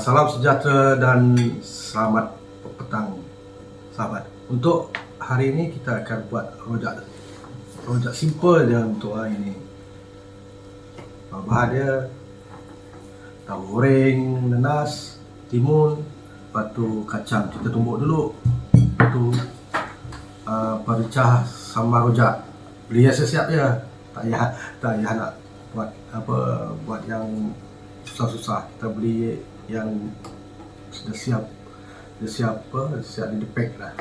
Salam sejahtera dan selamat petang sahabat. Untuk hari ini kita akan buat rojak simple je untuk hari ini. Bahan dia tahu goreng, nenas, timun, lepas tu kacang kita tumbuk dulu. Lepas tu pericah sama rojak. Beli yang siap je. Tak payah nak buat yang susah-susah. Kita beli yang sudah siap di pack lah.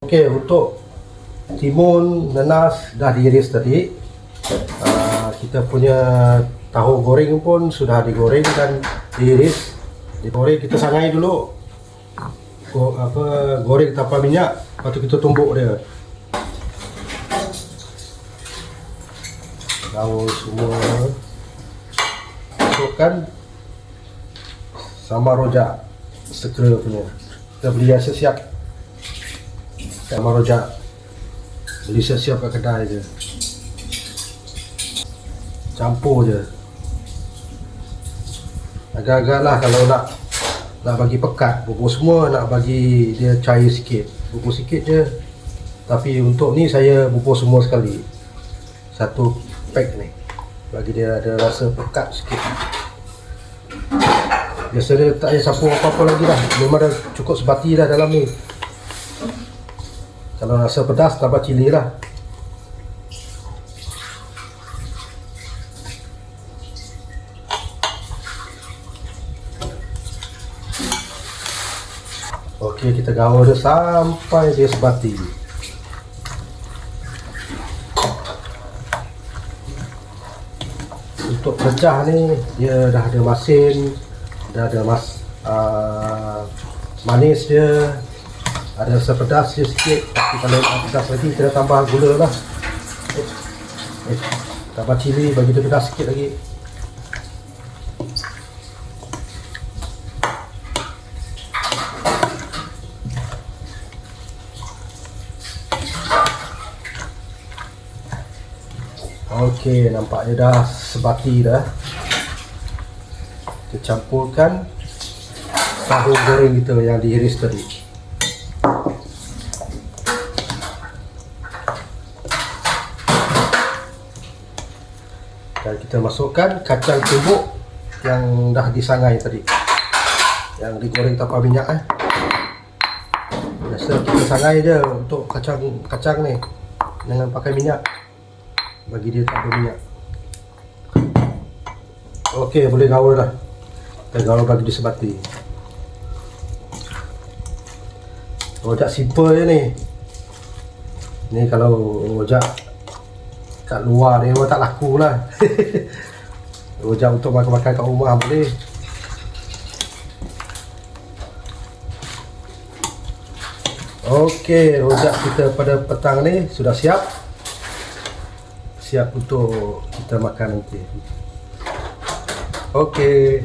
Okey, untuk timun, nenas dah diiris tadi. Kita punya tahu goreng pun sudah digoreng dan diiris. Digoreng, kita sangai dulu. Goreng tanpa minyak, lepas tu kita tumbuk dia. Tahu semua. Masukkan sama rojak segera punya. Kita beli yang siap. Sama rojak beli siap kat kedai je, campur je agak-agak lah. Kalau nak bagi pekat bubur semua, nak bagi dia cair sikit, bubur sikit je. Tapi untuk ni saya bubur semua sekali, satu pack ni, bagi dia ada rasa pekat sikit. Biasa dia tak payah campur apa-apa lagi dah, memang dah cukup sebati dah dalam ni. Kalau rasa pedas, tambah cili lah. Okey, kita gaul dia sampai dia sebati. Untuk pecah ni, dia dah ada masin, dah ada manis dia. Ada rasa pedas sikit, tapi kalau nak pedas lagi kita tambah gula lah. Tambah cili bagi dia pedas sikit lagi. Okey, nampaknya dah sebati dah. Kita campurkan tahu goreng kita yang diiris tadi. Dan kita masukkan kacang tumbuk yang dah disangai tadi, yang digoreng tanpa minyak. Biasa kita sangai je untuk kacang ni, jangan pakai minyak, bagi dia tak berminyak. Okey, boleh gaul dah. Kita gaul bagi dia sebati. Rojak simple je ni. Ni kalau rojak kat luar ni memang tak laku lah. Rojak untuk makan-makan kat rumah boleh. Okey, rojak kita pada petang ni sudah siap. Siap untuk kita makan nanti. Okey.